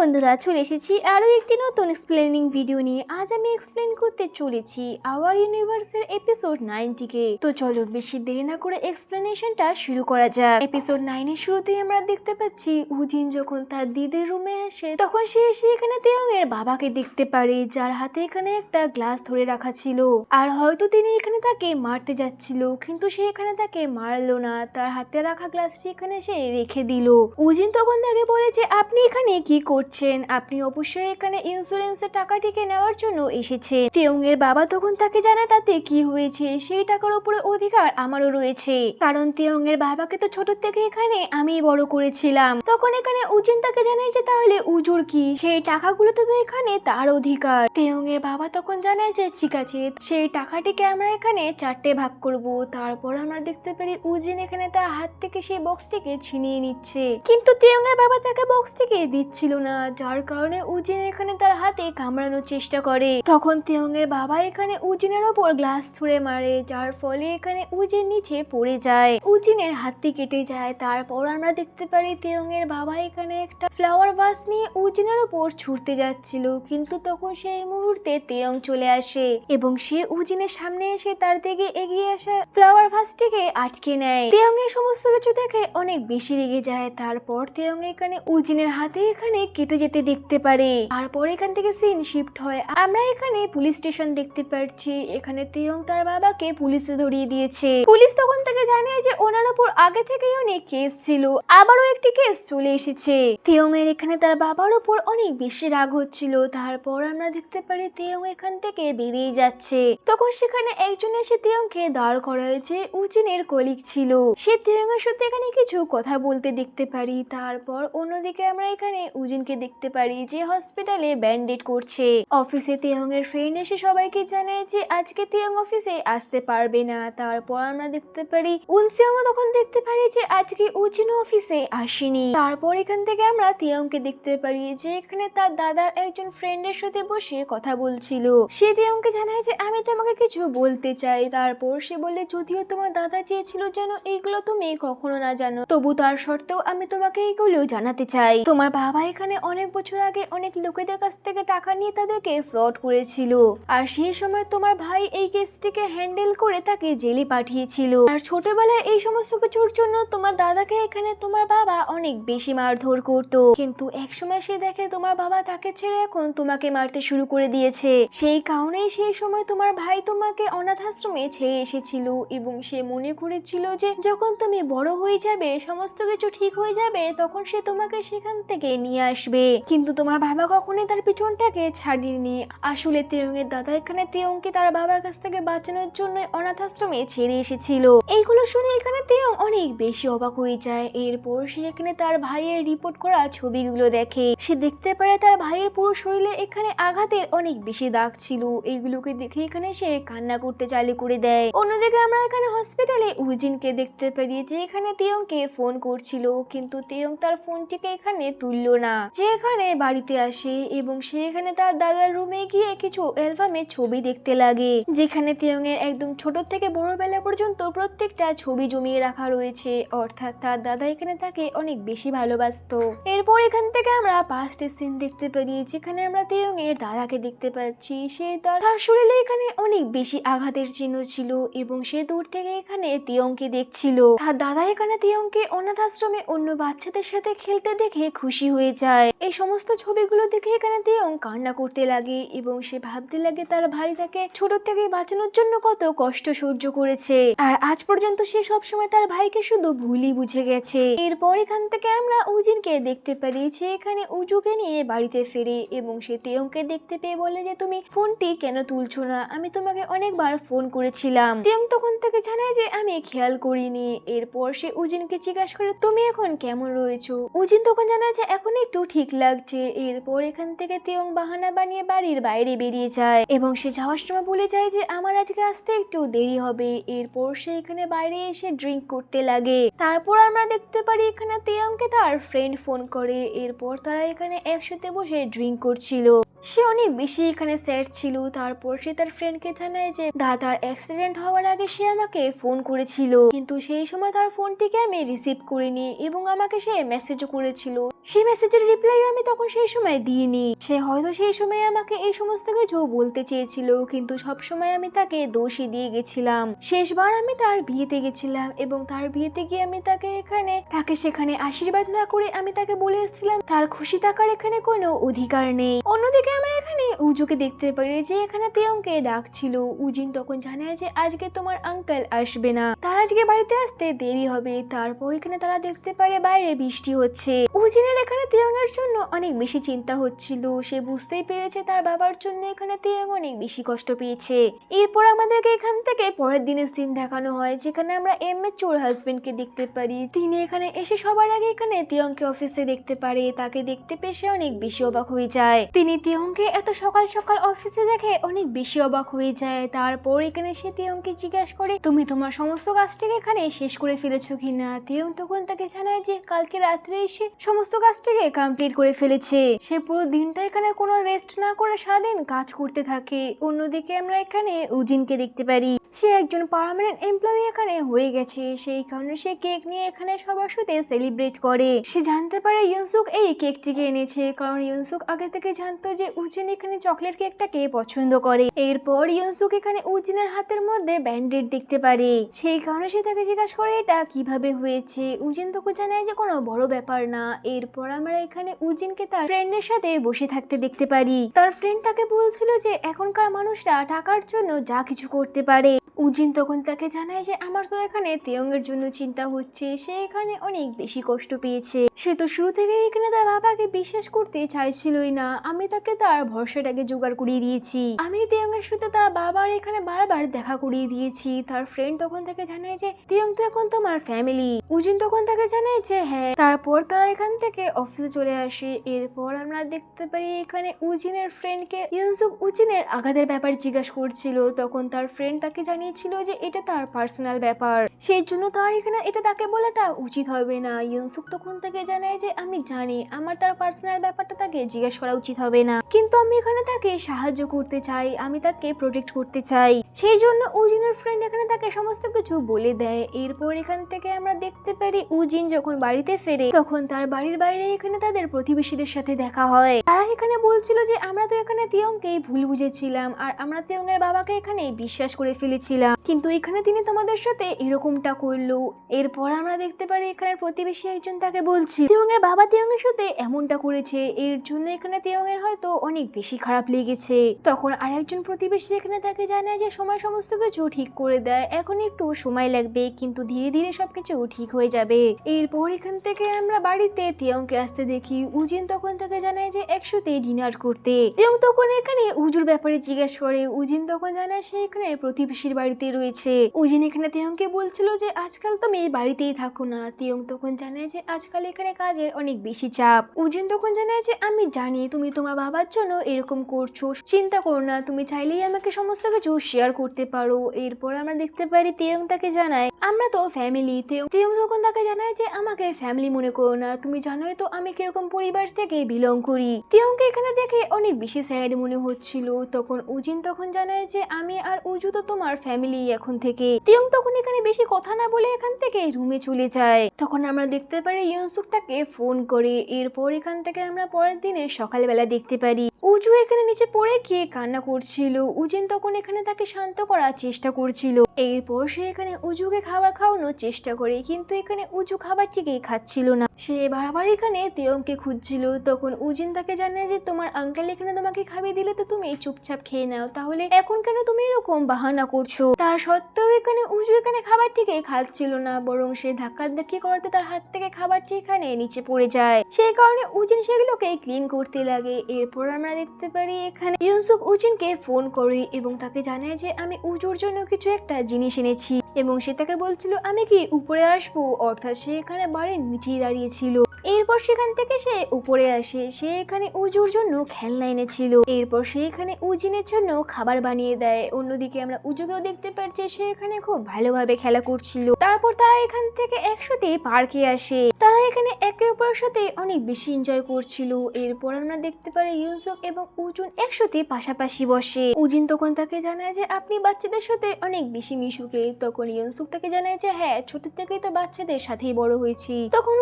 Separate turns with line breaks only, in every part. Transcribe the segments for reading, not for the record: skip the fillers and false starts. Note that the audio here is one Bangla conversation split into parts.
বন্ধুরা, চলে এসেছি আরও একটি নতুন এক্সপ্লেনিং ভিডিও নিয়ে। আজ আমি এক্সপ্লেন করতে চলেছি আওয়ার ইউনিভার্সের এপিসোড 9টিকে। তো চলো বেশি দেরি না করে এক্সপ্লেনেশনটা শুরু করা যাক। এপিসোড 9 এর শুরুতেই আমরা দেখতে পাচ্ছি উজিন যখন তার দিদির রুমে আসে তখন সে এসে এখানে তেয়ং এর বাবাকে দেখতে পারে, যার হাতে এখানে একটা গ্লাস ধরে রাখা ছিল। আর হয়তো তিনি এখানে তাকে মারতে যাচ্ছিল, কিন্তু সে এখানে তাকে মারলো না, তার হাতে রাখা গ্লাসটি এখানে সে রেখে দিল। উজিন তখন তাকে বলে যে আপনি এখানে কি করছেন? আপনি অবশ্যই এখানে ইন্স্যুরেন্সের টাকাটিকে নেওয়ার জন্য এসেছেন। তেয়ং এর বাবা তখন তাকে জানায় তাতে কি হয়েছে, সেই টাকার উপরে অধিকার আমারও রয়েছে, কারণ তেয়ং এর বাবাকে তো ছোট থেকে এখানে আমি বড় করেছিলাম। তখন এখানে উজিন তাকে জানায় যে তাহলে উজুর কি, সেই টাকাগুলোতে তো এখানে তার অধিকার। তেয়ং এর বাবা তখন জানায় যে ঠিক আছে, সেই টাকাটিকে আমরা এখানে 4টে ভাগ করব। তারপর আমরা দেখতে পারি উজিন এখানে তার হাত থেকে সেই বক্সটিকে ছিনিয়ে নিচ্ছে, কিন্তু তেয়ং এর বাবা তাকে বক্সটিকে দিচ্ছিল না, যার কারণে উজিন এখানে তার হাতে কামড়ানোর চেষ্টা করে। তখন তেয়ং এর বাবা এখানে উজিনের ওপর গ্লাস ছুঁড়ে মারে, যার ফলে এখানে উজিন নিচে পড়ে যায়, উজিনের হাতটি কেটে যায়। তারপর আমরা দেখতে পারি তেয়ং এর বাবা এখানে একটা ফ্লাওয়ার ভাস নিয়ে উজিনের ওপর ছুটতে যাচ্ছিল, কিন্তু তখন সেই মুহূর্তে তেয়ং চলে আসে এবং সে উজিনের সামনে এসে তার দিকে এগিয়ে আসা ফ্লাওয়ার ভাসটিকে আটকে নেয়। তেয়ং এর সমস্ত কিছু দেখে অনেক বেশি রেগে যায়। তারপর তেয়ং এখানে উজিনের হাতে এখানে কেটে যেতে দেখতে পারে। তারপর এখান থেকে সিন শিফট হয়, আমরা এখানে পুলিশ স্টেশন দেখতে পাচ্ছি। এখানে তেয়ং তার বাবাকে পুলিশে ধরিয়ে দিয়েছে। পুলিশ তখন তাকে জানায় যে ওনার উপর আগে থেকেই অনেক কেস ছিল, আবারও একটি কেস চলে এসেছে। তেয়ং এর এখানে তার বাবার উপর অনেক বেশি রাগ হচ্ছিল। তারপর আমরা দেখতে পারি তেয়ং এখান থেকে বেরিয়ে যাচ্ছে। তখন সেখানে একজন এসে তেয়ংকে দাঁড় করায়, যে উজিনের কলিগ ছিল। সে তেয়ং এর সাথে এখানে কিছু কথা বলতে দেখতে পারি। তারপর অন্যদিকে আমরা এখানে উজিনকে দেখতে পারি যে হসপিটালে ব্যান্ডেড করছে। অফিসে তেয়ং এর ফ্রেন্ড এসে সবাইকে জানায় যে আজকে তেয়ং অফিসে আসতে পারবে না। তারপর আমরা দেখতে পারি উনসিয়ং তখন দেখতে পারি যে আজকে উজিন অফিসে আসেনি। তারপর এখান থেকে আমরা তেয়ংকে দেখতে পারি যে এখানে তার দাদার একজন ফ্রেন্ডের সাথে বসে কথা বলছিল। সে তেয়ংকে জানায় যে আমি তোমাকে কিছু বলতে চাই। তারপর সে বলে যদিও তোমার দাদা চেয়েছিল যেন এইগুলো তুমি কখনো না জানো, তবু তার সত্ত্বেও আমি তোমাকে এইগুলো জানাতে চাই। তোমার বাবা এখানে অনেক বছর আগে অনেক লোকেদের কাছ থেকে টাকা নিয়ে তাদেরকে ফ্রড করেছিল, আর সেই সময় তোমার ভাই এই কেসটিকে হ্যান্ডেল করে তাকে জেলে পাঠিয়েছিল। আর ছোটবেলায় এই সমস্ত কিছুর জন্য তোমার দাদাকে এখানে তোমার বাবা অনেক বেশি মারধর করতো, কিন্তু একসময় সে দেখে তোমার বাবা তাকে ছেড়ে এখন তোমাকে মারতে শুরু করে দিয়েছে। সেই কারণেই সেই সময় তোমার ভাই তোমাকে অনাথ আশ্রমে ছেড়ে এসেছিল, এবং সে মনে করেছিল যে যখন তুমি বড় হয়ে যাবে, সমস্ত কিছু ঠিক হয়ে যাবে, তখন সে তোমাকে সেখান থেকে নিয়ে আসবে। কিন্তু তোমার বাবা কখনোই তার পিছনটাকে ছাড়েনি। আসলে তেয়ং এর দাদা এখানে তেয়ংকে তার বাবার কাছ থেকে বাঁচানোর জন্য অনাথ আশ্রমে ছেড়ে এসেছিল। এইগুলো শুনে এখানে তেয়ং অনেক বেশি অবাক হয়ে যায়। এরপর সে এখানে তার ভাইয়ের রিপোর্ট করা ছবিগুলো দেখে। সে দেখতে পারে তার ভাইয়ের পুরো শরীরে এখানে আঘাতের অনেক বেশি দাগ ছিল। এইগুলোকে দেখে এখানে সে কান্না করতে চালু করে দেয়। অন্যদিকে আমরা এখানে হসপিটালে উজিনকে দেখতে পারি যে এখানে তেয়ংকে ফোন করছিল, কিন্তু তেয়ং তার ফোনটিকে এখানে তুললো না। যে এখানে বাড়িতে আসে এবং সে এখানে তার দাদার রুমে গিয়ে কিছু অ্যালবামের ছবি দেখতে লাগে, যেখানে তেয়ং এর একদম ছোট থেকে বড় বেলা পর্যন্ত প্রত্যেকটা ছবি জমিয়ে রাখা রয়েছে। অর্থাৎ তার দাদা এখানে তাকে অনেক বেশি ভালোবাসতো। এরপর এখান থেকে আমরা পাস্টের সিন দেখতে পারি, যেখানে আমরা তেয়ং এর দাদাকে দেখতে পাচ্ছি। সে তার শরীরে এখানে অনেক বেশি আঘাতের চিহ্ন ছিল এবং সে দূর থেকে এখানে তেয়ংকে দেখছিল। তার দাদা এখানে তেয়ংকে অনাথ আশ্রমে অন্য বাচ্চাদের সাথে খেলতে দেখে খুশি হয়ে যায়। এই সমস্ত ছবিগুলো দেখে এখানে তেয়ং কান্না করতে লাগে এবং সে ভাবতে লাগে তার ভাই তাকে ছোট থেকে বাঁচানোর জন্য কত কষ্ট সহ্য করেছে, আর আজ পর্যন্ত সে সবসময় তার ভাইকে শুধু ভুলই বুঝে গেছে। এরপর এখান থেকে আমরা উজিনকে দেখতে পারি যে এখানে উজুকে নিয়ে বাড়িতে ফেরে এবং সে তেয়ংকে দেখতে পেয়ে বলে যে তুমি ফোনটি কেন তুলছো না, আমি তোমাকে অনেকবার ফোন করেছিলাম। তেয়ং তখন তাকে জানায় যে আমি খেয়াল করিনি। এরপর সে উজিনকে জিজ্ঞাসা করে তুমি এখন কেমন রয়েছো। উজিন তখন জানায় যে এখন একটু ঠিক লাগছে। এরপর এখান থেকে তেয়ং বাহানা বানিয়ে বাড়ির বাইরে বেরিয়ে যায় এবং সে যাওয়ার সময় বলে যায় যে আমার আজকে আসতে একটু দেরি হবে। এরপর সে এখানে বাইরে এসে ড্রিঙ্ক করতে লাগে। তারপর আমরা দেখতে পারি এখানে তেয়ংকে তার ফ্রেন্ড ফোন করে। এরপর তারা এখানে একসাথে বসে ড্রিঙ্ক করছিল। সে অনেক বেশি এখানে স্যাড ছিল। তারপর সে তার ফ্রেন্ডকে জানায় যে দাদার অ্যাক্সিডেন্ট হওয়ার আগে সে আমাকে ফোন করেছিল, কিন্তু সেই সময় তার ফোনটিকে আমি রিসিভ করিনি এবং আমাকে সে মেসেজও করেছিল সেই মেসেজের রিপ্লাইও আমি তখন সেই সময় দিইনি। সে হয়তো সেই সময় আমাকে এই সমস্ত কিছু বলতে চেয়েছিল, কিন্তু সবসময় আমি তাকে দোষই দিয়ে গেছিলাম। শেষবার আমি তার বিয়েতে গেছিলাম এবং তার বিয়েতে গিয়ে আমি তাকে সেখানে আশীর্বাদ না করে আমি তাকে বলে এসেছিলাম তার খুশি থাকার এখানে কোনো অধিকার নেই। অন্যদিকে আমরা এখানে উজুকে দেখতে পারি যে এখানে তেয়ংকে ডাকছিল। উজিন তখন জানায় যে আজকে তোমার আঙ্কেল আসবে না, তার আজকে বাড়িতে আসতে দেরি হবে। তারপর এখানে তারা দেখতে পারে বাইরে বৃষ্টি হচ্ছে। উজিনের এখানে তেয়ংয়ের জন্য অনেক বেশি চিন্তা হচ্ছিল। সে বুঝতেই পেরেছে তার বাবার জন্য এখানে তেয়ং অনেক বেশি কষ্ট পেয়েছে। এরপর আমাদেরকে এখান থেকে পরের দিনের সিন দেখানো হয়, যেখানে আমরা এম এর চোর হাজবেন্ডকে দেখতে পারি। তিনি এখানে এসে সবার আগে এখানে তেয়ংকে অফিসে দেখতে পারে। তাকে দেখতে পেয়ে সে অনেক বেশি অবাক হয়ে যায়। তিনি তেয়ংকে এত সকাল সকাল অফিসে দেখে অনেক বেশি অবাক হয়ে যায়। তারপর এখানে সে তেয়ংকে জিজ্ঞাসা করে তুমি তোমার সমস্ত কাজটাকে এখানে শেষ করে ফেলেছো কিনা। তেয়ং তখন তাকে জানায় যে কালকে রাত্রে এসে সমস্ত কাজটাকে কমপ্লিট করে ফেলেছে। সে পুরো দিনটা এখানে কোনো রেস্ট না করে সারাদিন কাজ করতে থাকে। অন্যদিকে আমরা এখানে উজিনকে দেখতে পারি। সে একজন পার্মানেন্ট এমপ্লয়ি এখানে হয়ে গেছে, সেই কারণে সে কেক নিয়ে এখানে সবার সাথে সেলিব্রেট করে। সে জানতে পারে ইউনসুক এই কেকটিকে এনেছে, কারণ ইউনসুক আগে থেকে জানতো যে উজিন এখানে চকলেট কেকটাকে পছন্দ করে। এরপর ইউনসুক এখানে উজিনের হাতের মধ্যে ব্যান্ডেড দেখতে পারে, সেই কারণে সে তাকে জিজ্ঞাসা করে এটা কিভাবে হয়েছে। উজিন তোকে জানায় যে কোনো বড় ব্যাপার না। এরপর আমরা এখানে উজিনকে তার ফ্রেন্ডের সাথে বসে থাকতে দেখতে পারি। তার ফ্রেন্ড তাকে বলছিল যে এখনকার মানুষরা টাকার জন্য যা কিছু করতে পারে। উজিন তখন তাকে জানায় যে আমার তো এখানে তেয়ং এর জন্য চিন্তা হচ্ছে, সে এখানে অনেক বেশি কষ্ট পেয়েছে। সে তো শুরু থেকে এখানে তার বাবাকে বিশ্বাস করতে চাইছিলই না, আমি তাকে তার ভরসাটাকে জোগাড় করিয়ে দিয়েছি। আমি তেয়ং এর সাথে তার বাবার এখানে বারবার দেখা করিয়ে দিয়েছি। তার ফ্রেন্ড তখন তাকে জানায় যে তেয়ং তো এখন তোমার ফ্যামিলি। উজিন তখন তাকে জানায় যে হ্যাঁ। তারপর তারা এখান থেকে অফিসে চলে আসে। এরপর আমরা দেখতে পারি এখানে উজিনের ফ্রেন্ডকে ইউনসুক উজিনের আঘাতের ব্যাপার জিজ্ঞাসা করছিল। তখন তার ফ্রেন্ড তাকে জানিয়েছিল যে এটা তার পার্সোনাল ব্যাপার, সেই জন্য তার এখানে এটা তাকে বলাটা উচিত হবে না। ইউনসুক তখন তাকে জানায় যে আমি জানি আমার তার পার্সোনাল ব্যাপারটা তাকে জিজ্ঞাসা করা উচিত হবে না, কিন্তু আমি এখানে তাকে সাহায্য করতে চাই, আমি তাকে প্রোটেক্ট করতে চাই। সেই জন্য উজিনের ফ্রেন্ড এখানে তাকে সমস্ত কিছু বলে দেয়। এরপর এখান থেকে আমরা দেখতে পারি উজিন যখন বাড়িতে ফেরে তখন তার বাড়ির বাইরে এখানে তাদের প্রতিবেশীদের সাথে দেখা হয়। তারা এখানে বলছিল যে আমরা তো এখানে তেয়ংকে ভুল বুঝেছিলাম আর আমরা তেয়ং এর বাবাকে এখানে বিশ্বাস করে ফেলেছিলাম, কিন্তু এখানে তিনি তোমাদের সাথে এরকমটা করলো। এরপর আমরা দেখতে পারি এখানে প্রতিবেশী একজন তাকে বলছে তেয়ং এর বাবা তেয়ং এর সাথে এমনটা করেছে, এর জন্য এখানে তেয়ং এর হয়তো অনেক বেশি খারাপ লেগেছে। তখন আরেকজন প্রতিবেশী এখানে তাকে জানায় যে সময় সমস্ত কিছু ঠিক করে দেয়, এখন একটু সময় লাগবে কিন্তু ধীরে ধীরে সবকিছু ঠিক হয়ে যাবে। এরপর এখান থেকে আমরা বাড়িতে তেয়ংকে আসতে দেখি। উজিন তখন তাকে জানায় যে একসাথে ডিনার করতে। তেয়ং তখন এখানে উজুর ব্যাপারে জিজ্ঞাসা করে। উজিন তখন জানায় সে এখানে প্রতিবেশীর বাড়িতে রয়েছে। উজিন এখানে তেয়ংকে বলছিল যে আজকাল তুমি বাড়িতেই থাকো না। তেয়ং তখন জানায় যে আজকাল এখানে কাজের অনেক বেশি চাপ। উজিন তখন জানায় যে আমি জানি তুমি তোমার বাবার জন্য এরকম করছো, চিন্তা করো না, তুমি চাইলেই আমাকে সমস্ত কিছু শেয়ার করতে পারো। এরপর আমরা দেখতে পারি তেয়ং তাকে জানায় আমরা তো ফ্যামিলি। তেয়ং তখন তাকে জানায় যে আমাকে ফ্যামিলি মনে করো না, তুমি জানোই তো আমি কিরকম পরিবার থেকে বিলং করি। তেয়ংকে এখানে দেখে অনেক বেশি স্যাড মনে হচ্ছিল। তখন উজিন তখন জানায় যে আমি আর উজু তো তোমার ফ্যামিলি এখন থেকে। তেয়ং তখন এখানে বেশি কথা না বলে এখান থেকে রুমে চলে যায়। তখন আমরা দেখতে পারি ইউনসুক তাকে ফোন করে। এরপর এখান থেকে আমরা পরের দিনে সকালবেলা দেখতে পারি উজু এখানে নিচে পড়ে গিয়ে কান্না করছিল। উজিন তখন এখানে তাকে শান্ত করার চেষ্টা করছিল। এরপর সে এখানে উজুকে খাবার খাওয়ানোর চেষ্টা করে, কিন্তু এখানে উজু খাবারটিকে খাচ্ছিল না। সে বারবার এখানে তেয়ংকে খুঁজছিল। তখন উজিন তাকে জানায় যে তোমার আঙ্কেল এখানে তোমাকে খাইয়ে দিলে তো তুমি চুপচাপ খেয়ে নাও, তাহলে এখন কেন তুমি এরকম বাহানা করছো। তার সত্ত্বেও এখানে উজু এখানে খাবারটিকে খাচ্ছিল না, বরং সে ধাক্কাধাক্কি করতে তার হাত থেকে খাবারটি এখানে নিচে পড়ে যায়। সেই কারণে উজিন সেগুলোকে ক্লিন করতে লাগে। এরপর আমরা দেখতে পারি এখানে ইউনসুক উজিনকে ফোন করে এবং তাকে জানায় যে আমি উজুর জন্য কিছু একটা জিনিস এনেছি, এবং সে তাকে বলছিল আমি কি উপরে আসবো, অর্থাৎ সে এখানে বাড়ির নিচেই দাঁড়িয়েছিল। এরপর সেখান থেকে সে উপরে আসে। সে এখানে উজুর জন্য খেলনা এনেছিল। এরপর সে এখানে উজিনের জন্য খাবার বানিয়ে দেয়। অন্যদিকে আমরা উজুকেও দেখতে পাচ্ছি সে এখানে খুব ভালোভাবে খেলা করছিল। তারপর তারা এখান থেকে একসাথে পার্কে আসে। তারা এখানে একে অপরের সাথে অনেক বেশি এনজয় করছিল। এরপর আমরা দেখতে পারি ইউনসুক এবং উজুন একসাথে পাশাপাশি বসে। উজিন তখন তাকে জানায় যে আপনি বাচ্চাদের সাথে অনেক বেশি মিশুকে। তখন ইউনসুক তাকে জানায় যে হ্যাঁ, ছোট থেকেই তো বাচ্চাদের সাথেই বড় হয়েছি। তখন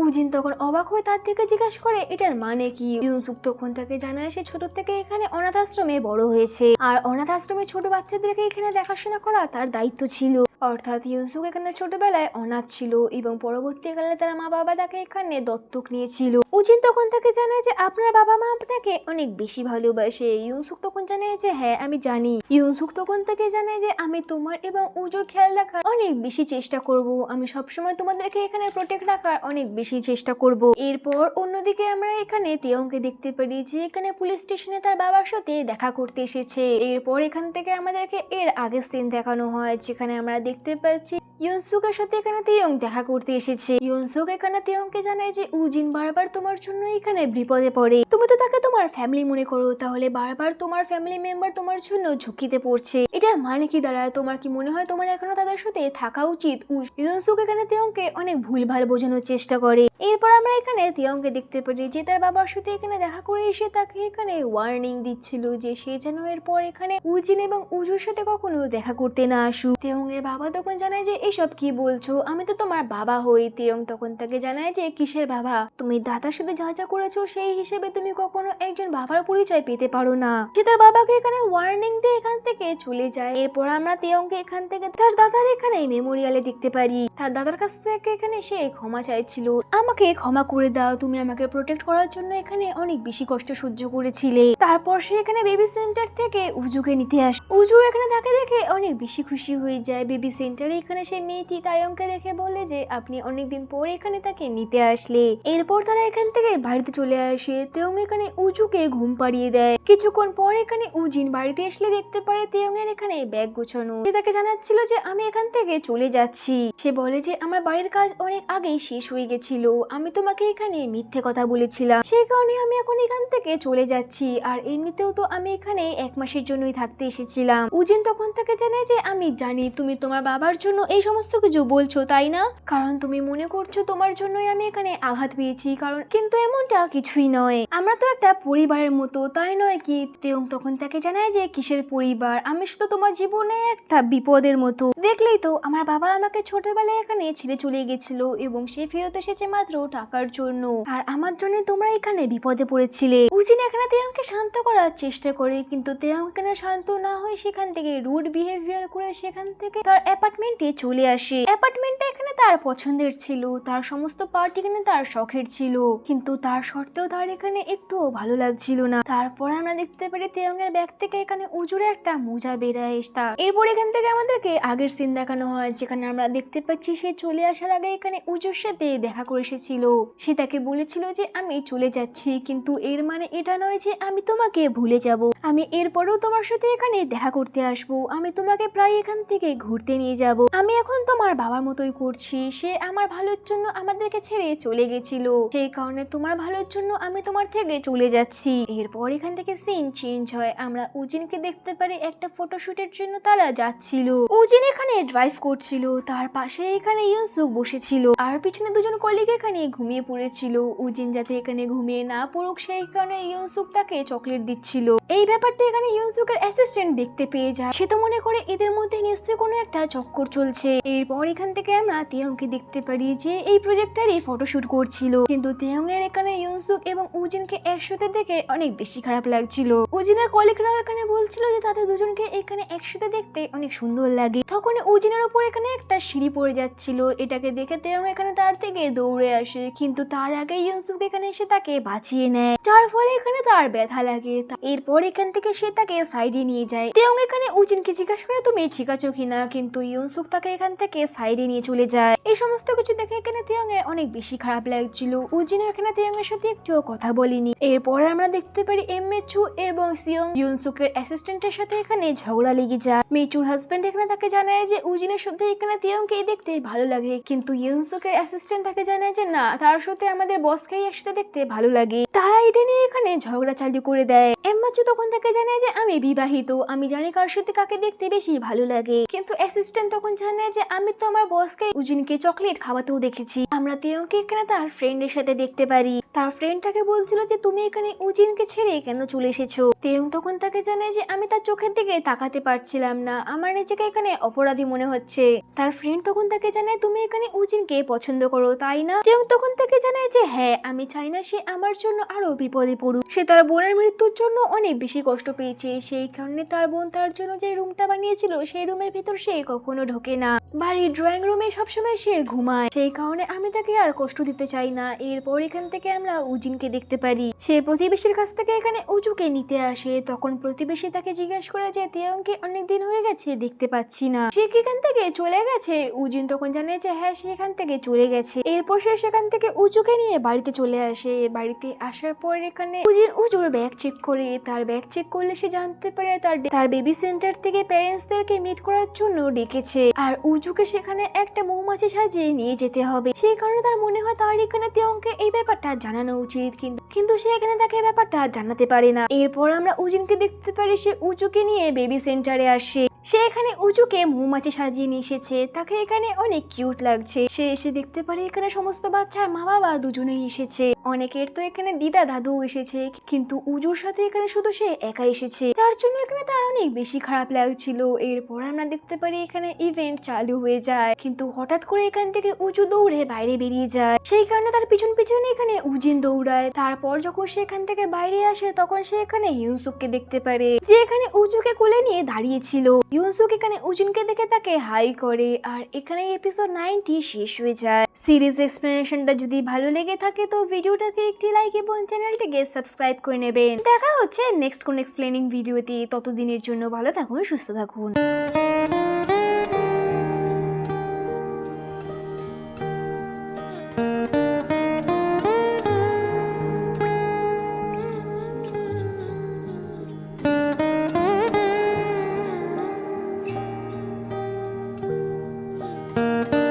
উজিন তখন অবাক হয়ে তার থেকে জিজ্ঞাসা করে এটার মানে কি। ইউনসুক তখন তাকে জানায় সে ছোট থেকে এখানে অনাথ আশ্রমে বড় হয়েছে, আর অনাথ আশ্রমে ছোট বাচ্চাদেরকে এখানে দেখাশোনা করা তার দায়িত্ব ছিল। অর্থাৎ ইউনসুক এখানে ছোটবেলায় অনাথ ছিল এবং পরবর্তীকালে তার মা বাবা তাকে এখানে দত্তক নিয়েছিল। উজিন তখন তাকে জানায় যে আপনার বাবা মা আপনাকে অনেক বেশি ভালোবাসে। ইউনসুক তখন জানায় যে হ্যাঁ, আমি জানি। ইউনসুক তখন তাকে জানায় যে আমি তোমার এবং উজুর খেয়াল রাখার অনেক বেশি চেষ্টা করব, আমি সবসময় তোমাদেরকে এখানে প্রোটেক্ট রাখার অনেক বেশি চেষ্টা করব। এরপর অন্যদিকে আমরা এখানে তেয়ংকে দেখতে পারি যে এখানে পুলিশ স্টেশনে তার বাবার সাথে দেখা করতে এসেছে। এরপর এখান থেকে আমাদেরকে এর আগের সিন দেখানো হয়, যেখানে আমরা দেখতে পাচ্ছি ইউনসুকের সাথে এখানে তেয়ং দেখা করতে এসেছে। ইউনসুক এখানে তেয়ংকে জানায় যে উজিন বারবার তোমার জন্য এখানে বিপদে পড়ে, তুমি তো তাকে তোমার ফ্যামিলি মনে করো, তাহলে বারবার তোমার ফ্যামিলি মেম্বার তোমার জন্য ঝুঁকিতে পড়ছে, এটার মানে কি দাঁড়ায়? তোমার কি মনে হয় তোমার এখনো তাদের সাথে থাকা উচিত? ইউনসুক এখানে তেয়ংকে অনেক ভুলভাল বোঝানোর চেষ্টা করে। এরপর আমরা এখানে তেয়ংকে দেখতে পারি যে তার বাবার সাথে এখানে দেখা করে এসে তাকে এখানে ওয়ার্নিং দিচ্ছিল যে সে যেন এরপর এখানে উজিন এবং উজুর সাথে কখনো দেখা করতে না আসুক। তেয়ং এর বাবা তখন জানায় যে এসব কি বলছো, আমি তো তোমার বাবা হই। তেয়ং তখন তাকে জানায় যে কিসের বাবা? তুমি দাদার সাথে যা যা করেছো সেই হিসেবে তুমি কখনো একজন বাবার পরিচয় পেতে পারো না। সে তার বাবাকে এখানে ওয়ার্নিং দিয়ে এখান থেকে চলে যায়। এরপর আমরা তেয়ংকে এখান থেকে তার দাদার এখানে মেমোরিয়ালে দেখতে পারি। তার দাদার কাছ থেকে এখানে সে ক্ষমা চাইছিল, আমাকে ক্ষমা করে দাও, তুমি আমাকে প্রোটেক্ট করার জন্য এখানে অনেক বেশি কষ্ট সহ্য করেছিলে। তারপর সে এখানে বেবি সেন্টার থেকে উজুকে নিতে আসে। উজু এখানে তাকে দেখে অনেক বেশি খুশি হয়ে যায়। বেবি সেন্টারে এখানে সে মেয়েটি তায়ংকে দেখে বলে যে আপনি অনেকদিন পর এখানে তাকে নিতে আসলে। এরপর তারা এখান থেকে বাড়িতে চলে আসে। তেয়ং এখানে উজুকে ঘুম পাড়িয়ে দেয়। কিছুক্ষণ পর এখানে উজিন বাড়িতে আসলে দেখতে পারে তেয়ং এর এখানে ব্যাগ গোছানো। সে তাকে জানাচ্ছিল যে আমি এখান থেকে চলে যাচ্ছি। সে বলে যে আমার বাড়ির কাজ অনেক আগেই শেষ হয়ে গেছিল, আমি তোমাকে এখানে মিথ্যে কথা বলেছিলাম, সেই কারণে আমি এখন এখান থেকে চলে যাচ্ছি। আর এমনিতেও তো আমি এখানে 1 মাসের জন্যই থাকতে এসেছিলাম। উজিন তখন তাকে জানায় যে আমি জানি তুমি তোমার বাবার জন্য এই সমস্ত কিছু বলছো, তাই না? কারণ তুমি মনে করছো তোমার জন্যই আমি এখানে আঘাত পেয়েছি, কারণ কিন্তু এমনটা কিছুই নয়, আমরা তো একটা পরিবারের মতো, তাই নয় কি? তেয়ং তখন তাকে জানায় যে কিসের পরিবার, আমি শুধু তোমার জীবনে একটা বিপদের মতো। দেখলেই তো আমার বাবা আমাকে ছোটবেলায় এখানে ছেড়ে চলে গেছিল এবং সে ফেরত এসেছে মাত্র টাকার জন্য, আর আমার জন্য তোমরা এখানে বিপদে পড়েছিলে। উজিন এখানে তেয়ংকে শান্ত করার চেষ্টা করে, কিন্তু তেয়ং এখানে শান্ত না হয়ে সেখান থেকে রুড বিহেভিয়ার করে সেখান থেকে তার অ্যাপার্টমেন্টে চলে আসে। অ্যাপার্টমেন্টটা এখানে তার পছন্দের ছিল, তার সমস্ত পার্টি এখানে তার শখের ছিল, কিন্তু তার সত্ত্বেও তার এখানে একটু ভালো লাগছিল না। তারপর আমরা দেখতে পারি তেয়ং এর ব্যাগ থেকে এখানে উজুরে একটা মোজা বেরায় আসে। এরপর এখান থেকে আমাদেরকে আগের সিন দেখানো হয়, যেখানে আমরা দেখতে পাচ্ছি সে চলে আসার আগে এখানে উজুর সাথে দেখা করে এসেছিল। সে তাকে বলেছিল যে আমি চলে যাচ্ছি, কিন্তু এর মানে এটা নয় যে আমি তোমাকে ভুলে যাব, আমি এরপরেও তোমার সাথে এখানে দেখা করতে আসবো, আমি তোমাকে প্রায় এখান থেকে ঘুরতে নিয়ে যাব, আমি এখন তোমার বাবার মতোই করছি, সে আমার ভালোর জন্য আমাদেরকে ছেড়ে চলে গেছিল, সেই কারণে তোমার ভালোর জন্য আমি তোমার থেকে চলে যাচ্ছি। এরপর এখান থেকে সিন চেঞ্জ হয়, আমরা উজিনকে দেখতে পারি একটা ফটোশুটের জন্য তারা যাচ্ছিল। উজিন এখানে ড্রাইভ করছিল, তার পাশে এখানে ইউনসুক বসেছিল, আর পিছনে দুজন কলিগ এখানে ঘুমিয়ে পড়েছিল। উজিন যাতে এখানে ঘুমিয়ে না পড়ুক সেই কারণে ইউনসুক তাকে চকলেট দিচ্ছিল। এই ব্যাপারটা এখানে ইউনসুকের অ্যাসিস্ট্যান্ট দেখতে পেয়ে যায়, সে তো মনে করে এদের মধ্যে নিশ্চয়ই কোনো একটা চক্কর চলছে। এরপর এখান থেকে আমরা তেয়ংকে দেখতে পারি যে এই প্রজেক্টরই ফটোশুট করছিল, কিন্তু তেয়ং এর এখানে ইউনসুক এবং উজিনকে একসাথে দেখে অনেক বেশি খারাপ লাগছিল। উজিনের কলিগরাও এখানে বলছিল যে তাদের দুজনকে এখানে একসাথে দেখতে অনেক সুন্দর লাগে। তখন উজিনের উপর এখানে একটা সিঁড়ি পড়ে যাচ্ছিল, এটাকে দেখে তেয়ং এখানে তার থেকে দৌড়ে আসে, কিন্তু তার আগে ইউনসুক এখানে এসে তাকে বাঁচিয়ে নেয়, যার ফলে এখানে তার ব্যথা লাগে। এরপর এখান থেকে সে তাকে সাইডে নিয়ে যায়। তেয়ং এখানে উজিনকে জিজ্ঞাসা করে তুমি ঠিক আছো কিনা, কিন্তু ইউনসুক তাকে এখান থেকে সাইডে নিয়ে চলে যায়। এই সমস্ত কিছু দেখে এখানে তেয়ং এর অনেক বেশি খারাপ লাগছিল। উজিনও এখানে তেয়ং এর সাথে একটু কথা বলেনি। এরপর আমরা দেখতে পারি এমএচু এবং সিয়ং ইউনসুকের অ্যাসিস্ট্যান্টের সাথে এখানে ঝগড়া লেগে যায়। মেচুর হাজবেন্ড এখানে তাকে জানায় যে উজিনের সাথে এখানে তেয়ংকে দেখতে ভালো লাগে, কিন্তু ইউনসুকের অ্যাসিস্ট্যান্ট তাকে জানায় যে না, তার সাথে আমাদের বসকেই একসাথে দেখতে ভালো লাগে। তারা এটা নিয়ে এখানে ঝগড়া চালু করে দেয়। এমএচু তখন তাকে জানায় যে আমি বিবাহিত, আমি জানি কার সাথে কাকে দেখতে বেশি ভালো লাগে, কিন্তু অ্যাসিস্ট্যান্ট তখন জানায় যে আমি তো আমার বসকে উজিনকে চকলেট খাওয়াতেও দেখেছি। আমরা তেয়ংকে এখানে তার ফ্রেন্ডের সাথে দেখতে পারি। তার ফ্রেন্ডটাকে বলছিল যে তুমি এখানে উজিনকে ছেড়ে কেন চলে এসেছো। তেয়ং তখন তাকে জানায় যে আমি তার চোখের দিকে তাকাতে পারছিলাম না, আমার নিজেকে এখানে অপরাধী মনে হচ্ছে। তার ফ্রেন্ড তখন তাকে জানায় তুমি এখানে উজিনকে পছন্দ করো তাই না। তেয়ং তখন তাকে জানায় যে হ্যাঁ, আমি চাই না সে আমার জন্য আরো বিপদে পড়ুক। সে তার বোনের মৃত্যুর জন্য অনেক বেশি কষ্ট পেয়েছে, সেই কারণে তার বোন তার জন্য যে রুমটা বানিয়েছিল সেই রুমের ভিতর সে কখনো ঢোকে না। বাড়ির ড্রয়িং রুমে সবসময় সে ঘুমায়, সেই কারণে আমি তাকে আর কষ্ট দিতে চাই না। এরপর এখান থেকে আমরা উজিনকে দেখতে পারি। সে প্রতিবেশীর কাছ থেকে এখানে উজুকে নিতে আসে। তখন প্রতিবেশী তাকে জিজ্ঞাসা করে যে তেয়ংকে অনেকদিন হয়ে গেছে দেখতে পাচ্ছি না, সে কি এখান থেকে চলে গেছে। উজিন তখন জানে যে হ্যাঁ, সে এখান থেকে চলে গেছে। এরপর সে সেখান থেকে উজুকে নিয়ে বাড়িতে চলে আসে। বাড়িতে আসার পর এখানে উজিন উজুর ব্যাগ চেক করে। তার ব্যাগ চেক করলে সে জানতে পারে তার বেবি সেন্টার থেকে প্যারেন্টসদেরকে মিট করার জন্য ডেকেছে, আর উজুকে সেখানে একটা মৌমাছি সাজিয়ে নিয়ে যেতে হবে। সেই কারণে তার মনে হয় তার এখানে তেয়ংকে এই ব্যাপারটা জানানো উচিত, কিন্তু সে এখানে তাকে ব্যাপারটা জানাতে পারে না। এরপর আমরা উজিনকে দেখতে পারি সে উজুকে নিয়ে বেবি সেন্টারে আসে। সে এখানে উজুকে মৌমাছি সাজিয়ে নিয়ে এসেছে, তাকে এখানে অনেক কিউট লাগছে। সে এসে দেখতে পারে এখানে সমস্ত বাচ্চার মা বাবা দুজনেই এসেছে। অনেকের তো এখানে দিদা দাদু এসেছে, কিন্তু উজুর সাথে এখানে শুধু সে একা এসেছে, যার জন্য এখানে তার অনেক বেশি খারাপ লাগছিল। এরপর আমরা দেখতে পারি এখানে ইভেন্ট চালু হয়ে যায়, কিন্তু হঠাৎ করে এখান থেকে উজু দৌড়ে বাইরে বেরিয়ে যায়। সেই কারণে তার পিছন পিছনে এখানে উজিন দৌড়ায়। তারপর যখন সে এখান থেকে বাইরে আসে তখন সে এখানে ইউসুককে দেখতে পারে, যে এখানে উজুকে কোলে নিয়ে দাঁড়িয়েছিল। ইউসুক এখানে উজিনকে দেখে তাকে হাই করে, আর এখানে এপিসোড 90 শেষ হয়ে যায়। সিরিজ এক্সপ্লেনেশনটা যদি ভালো লেগে থাকে তো ভিডিওটাকে একটি লাইক এবং চ্যানেলটিকে সাবস্ক্রাইব করে নেবেন। দেখা হচ্ছে নেক্সট কোন এক্সপ্লেনিং ভিডিওতে। ততদিনের জন্য ভালো থাকুন, সুস্থ থাকুন।